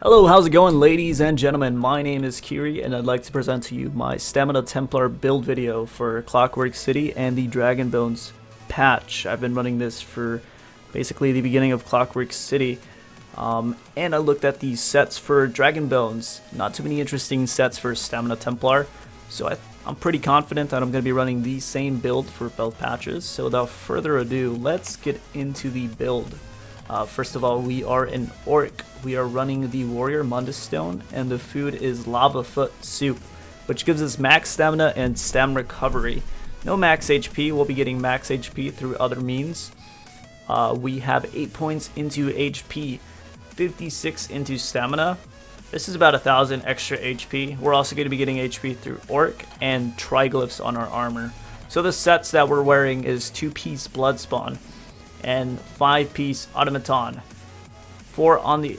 Hello, how's it going, ladies and gentlemen? My name is Kiri, and I'd like to present to you my Stamina Templar build video for Clockwork City and the Dragon Bones patch. I've been running this for basically the beginning of Clockwork City, and I looked at these sets for Dragon Bones. Not too many interesting sets for Stamina Templar, so I'm pretty confident that I'm going to be running the same build for both patches. So without further ado, let's get into the build. First of all, we are an Orc. We are running the Warrior Mundus Stone, and the food is Lava Foot Soup, which gives us max stamina and stam recovery. No max HP, we'll be getting max HP through other means. We have 8 points into HP, 56 into stamina. This is about 1,000 extra HP. We're also going to be getting HP through Orc and triglyphs on our armor. So the sets that we're wearing is 2-piece Blood Spawn and 5-piece Automaton. 4 on the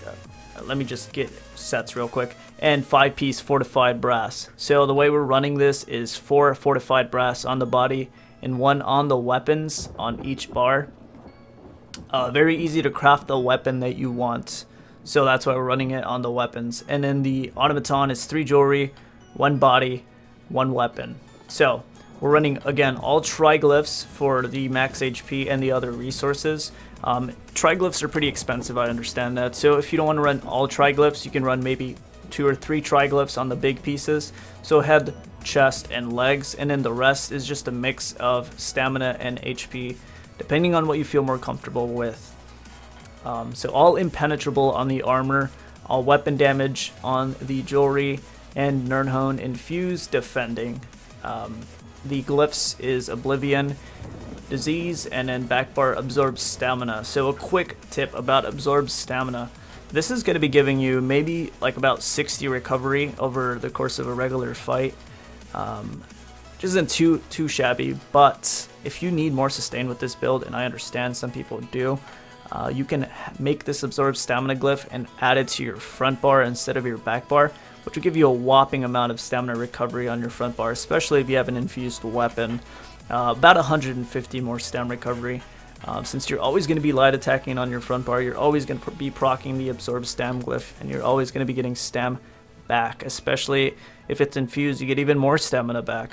let me just get sets real quick, and 5-piece Fortified Brass. So the way we're running this is 4 Fortified Brass on the body and 1 on the weapons on each bar. Very easy to craft the weapon that you want, so that's why we're running it on the weapons. And then the Automaton is 3 jewelry, 1 body, 1 weapon. So we're running, again, all triglyphs for the max HP and the other resources. Triglyphs are pretty expensive, I understand that. So if you don't want to run all triglyphs, you can run maybe 2 or 3 triglyphs on the big pieces. So head, chest, and legs, and then the rest is just a mix of stamina and HP, depending on what you feel more comfortable with. So all impenetrable on the armor, all weapon damage on the jewelry, and Nirnhone infused defending. The glyphs is Oblivion, Disease, and then back bar absorbs stamina. So a quick tip about absorbs stamina. This is going to be giving you maybe like about 60 recovery over the course of a regular fight. Which isn't too shabby, but if you need more sustain with this build, and I understand some people do, you can make this absorb stamina glyph and add it to your front bar instead of your back bar, which will give you a whopping amount of stamina recovery on your front bar, especially if you have an infused weapon. About 150 more stam recovery. Since you're always going to be light attacking on your front bar, you're always going to be proccing the absorb stam glyph, and you're always going to be getting stam back, especially if it's infused. You get even more stamina back.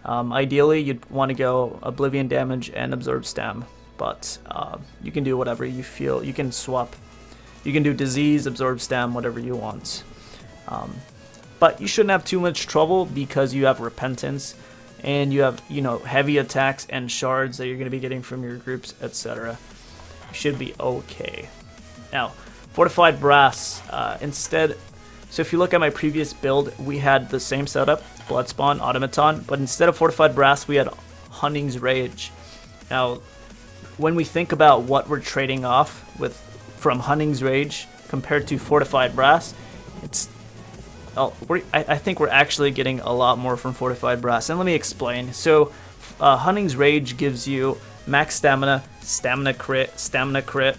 Ideally, you'd want to go Oblivion damage and absorb stam, but you can do whatever you feel. You can swap. You can do disease, absorb stam, whatever you want. But you shouldn't have too much trouble because you have repentance and you have, heavy attacks and shards that you're going to be getting from your groups, etc. You should be okay. Now, fortified brass instead. So if you look at my previous build, we had the same setup, blood spawn, automaton, but instead of fortified brass, we had Hunning's Rage. Now, when we think about what we're trading off with from Hunning's Rage compared to fortified brass, I think we're actually getting a lot more from fortified brass, and let me explain. So Hunning's Rage gives you max stamina, stamina crit,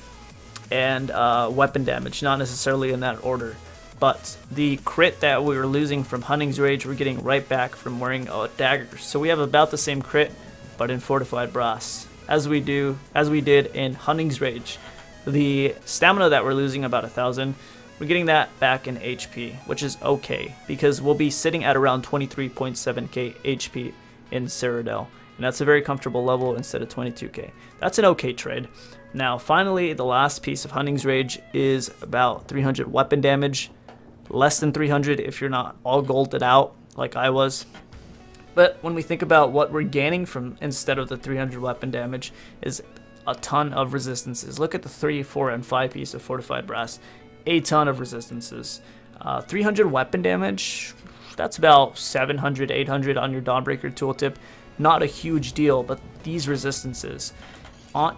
and weapon damage, not necessarily in that order, but the crit that we were losing from Hunning's Rage we're getting right back from wearing a dagger. So we have about the same crit, but in fortified brass, as we did in Hunning's Rage. The stamina that we're losing, about 1,000, we're getting that back in HP, which is okay, because we'll be sitting at around 23.7k HP in Cyrodiil, and that's a very comfortable level instead of 22k. That's an okay trade. Now, finally, the last piece of Hunning's Rage is about 300 weapon damage, less than 300 if you're not all golded out like I was. But when we think about what we're gaining from instead of the 300 weapon damage is a ton of resistances. Look at the 3, 4, and 5 piece of fortified brass. A ton of resistances. 300 weapon damage, that's about 700, 800 on your Dawnbreaker tooltip. Not a huge deal, but these resistances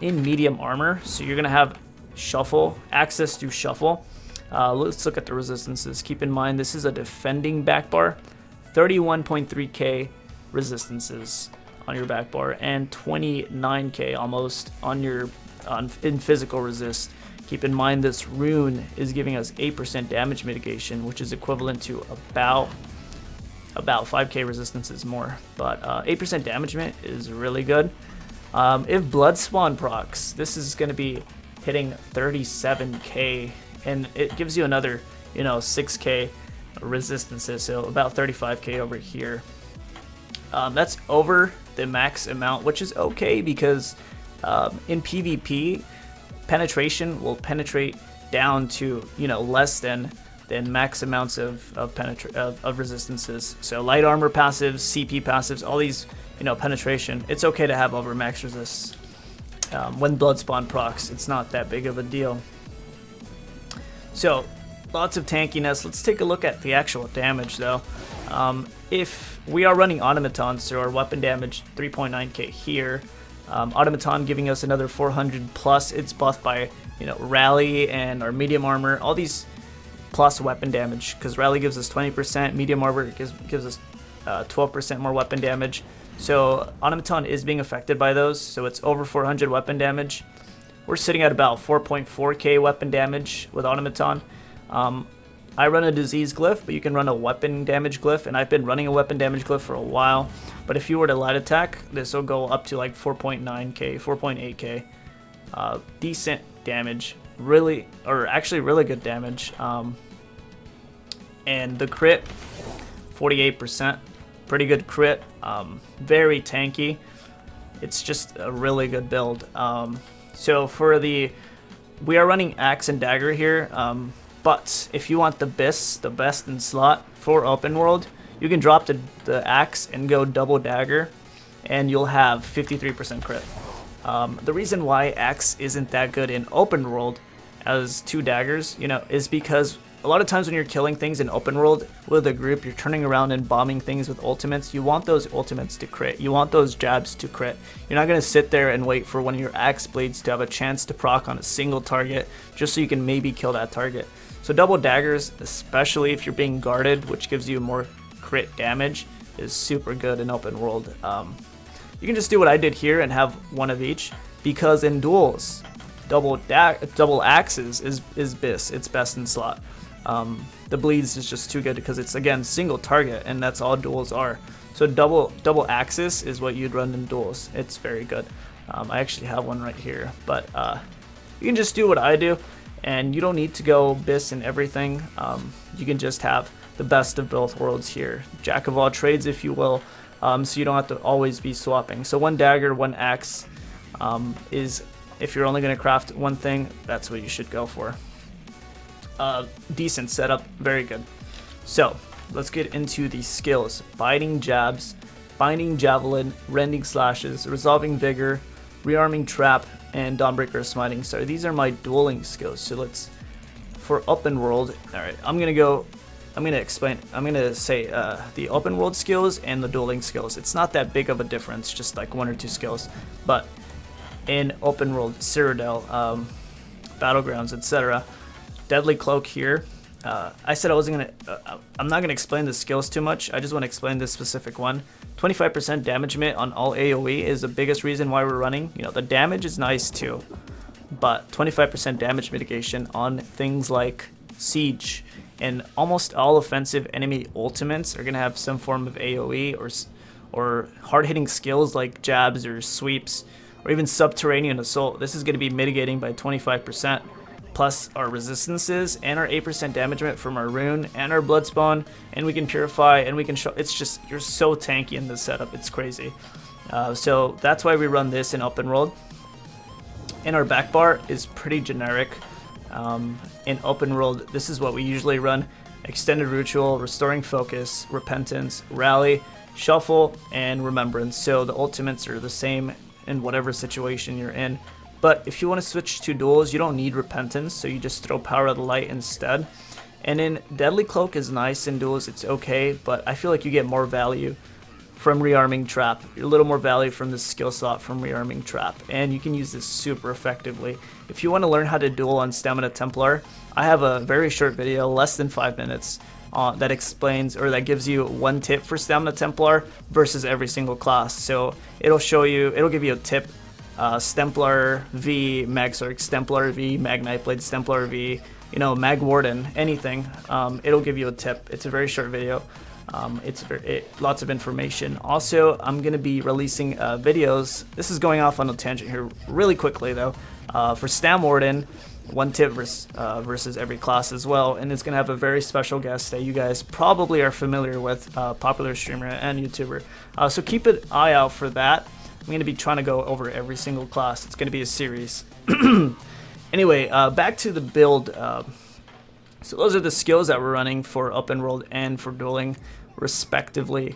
in medium armor, so you're going to have access to shuffle. Let's look at the resistances. Keep in mind, this is a defending back bar. 31.3k resistances on your back bar, and 29k almost on your in physical resist. Keep in mind, this rune is giving us 8% damage mitigation, which is equivalent to about 5k resistances more. But 8% damage mit is really good. If Blood Spawn procs, this is going to be hitting 37k, and it gives you another you know, 6k resistances, so about 35k over here. That's over the max amount, which is okay because in PvP, penetration will penetrate down to, you know, less than max amounts of resistances. So light armor passives, CP passives, all these, you know, penetration, it's okay to have over max resists. When blood spawn procs, it's not that big of a deal. So lots of tankiness. Let's take a look at the actual damage though. If we are running automatons, so our weapon damage 3.9k here, automaton giving us another 400 plus. It's buffed by, you know, rally and our medium armor, all these plus weapon damage, because rally gives us 20%, medium armor gives us 12% more weapon damage. So automaton is being affected by those, so it's over 400 weapon damage. We're sitting at about 4.4k weapon damage with automaton. I run a disease glyph, but you can run a weapon damage glyph, and I've been running a weapon damage glyph for a while. But if you were to light attack, this will go up to like 4.9k, 4.8k. Decent damage, really, or actually really good damage. And the crit, 48%, pretty good crit, very tanky. It's just a really good build. So for we are running axe and dagger here, but if you want the best in slot for open world, you can drop the axe and go double dagger, and you'll have 53% crit. The reason why axe isn't that good in open world as 2 daggers, you know, is because a lot of times when you're killing things in open world with a group, you're turning around and bombing things with ultimates. You want those ultimates to crit. You want those jabs to crit. You're not going to sit there and wait for one of your axe blades to have a chance to proc on a single target just so you can maybe kill that target. So double daggers, especially if you're being guarded, which gives you more crit damage, is super good in open world. You can just do what I did here and have one of each, because in duels, double axes is BIS. It's best in slot. The bleeds is just too good because it's, again, single target, and that's all duels are. So double axis is what you'd run in duels. It's very good. I actually have one right here, but you can just do what I do, and you don't need to go BIS in everything. You can just have the best of both worlds here, jack of all trades, if you will. So you don't have to always be swapping. So one dagger, one axe is, if you're only going to craft one thing, that's what you should go for. Decent setup, very good. So let's get into the skills. Biting jabs, binding javelin, rending slashes, resolving vigor, rearming trap, and dawnbreaker smiting. So these are my dueling skills. So let's, for open world, all right, I'm gonna say the open world skills and the dueling skills. It's not that big of a difference, just like 1 or 2 skills. But in open world, Citadel, Battlegrounds, etc., Deadly Cloak here. I said I wasn't gonna. I'm not gonna explain the skills too much. I just want to explain this specific one. 25% damage mitt on all AOE is the biggest reason why we're running. You know, the damage is nice too, but 25% damage mitigation on things like Siege and almost all offensive enemy ultimates are gonna have some form of AOE or hard-hitting skills like jabs or sweeps or even subterranean assault. This is gonna be mitigating by 25%. Plus our resistances and our 8% damage mitt from our rune and our blood spawn, and we can purify and we can show. It's just, you're so tanky in this setup, it's crazy. So that's why we run this in open world. And our back bar is pretty generic. In open world, this is what we usually run: extended ritual, restoring focus, repentance, rally, shuffle, and remembrance. So the ultimates are the same in whatever situation you're in. But if you want to switch to duels, you don't need repentance, so you just throw power of the light instead. And in Deadly Cloak is nice in duels, it's okay, but I feel like you get more value from rearming trap. A little more value from this skill slot from rearming trap, and you can use this super effectively. If you want to learn how to duel on Stamina Templar, I have a very short video, less than 5 minutes, that explains, or that gives you one tip for Stamina Templar versus every single class. So it'll show you, it'll give you a tip. Stamplar v Magzark, Stamplar v Magnite Blade, Stamplar v, you know, Mag Warden, anything. It'll give you a tip. It's a very short video. It's lots of information. Also, I'm gonna be releasing videos. This is going off on a tangent here really quickly though. For Stam Warden, one tip versus every class as well, and it's gonna have a very special guest that you guys probably are familiar with, popular streamer and YouTuber. So keep an eye out for that. I'm gonna be trying to go over every single class. It's gonna be a series. Anyway, back to the build. So those are the skills that we're running for open world and for dueling, respectively.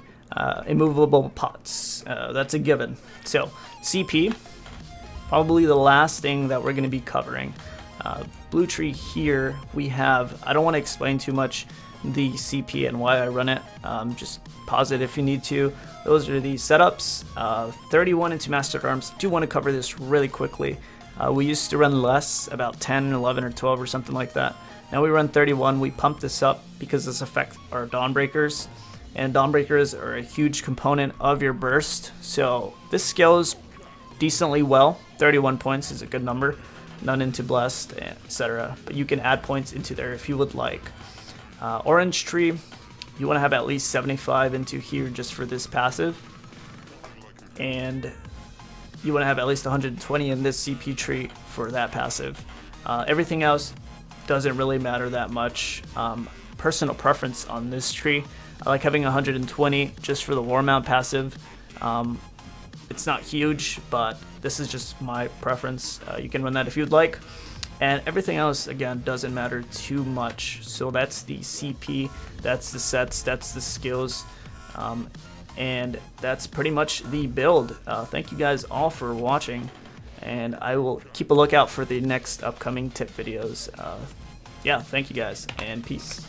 Immovable pots, that's a given. So CP, probably the last thing that we're going to be covering. Blue tree here, we have, I don't want to explain too much the CP and why I run it, just pause it if you need to. Those are the setups. 31 into Mastered Arms. Do want to cover this really quickly. We used to run less, about 10, 11, or 12 or something like that. Now we run 31. We pump this up because this affects our Dawnbreakers, and Dawnbreakers are a huge component of your burst. So this scales decently well. 31 points is a good number. None into Blessed, etc. But you can add points into there if you would like. Orange Tree, you want to have at least 75 into here just for this passive. And you want to have at least 120 in this CP tree for that passive. Everything else doesn't really matter that much. Personal preference on this tree, I like having 120 just for the War Mount passive. It's not huge, but this is just my preference. You can run that if you'd like. And everything else, again, doesn't matter too much. So that's the CP, that's the sets, that's the skills, and that's pretty much the build. Thank you guys all for watching, and I will keep a lookout for the next upcoming tip videos. Yeah, thank you guys, and peace.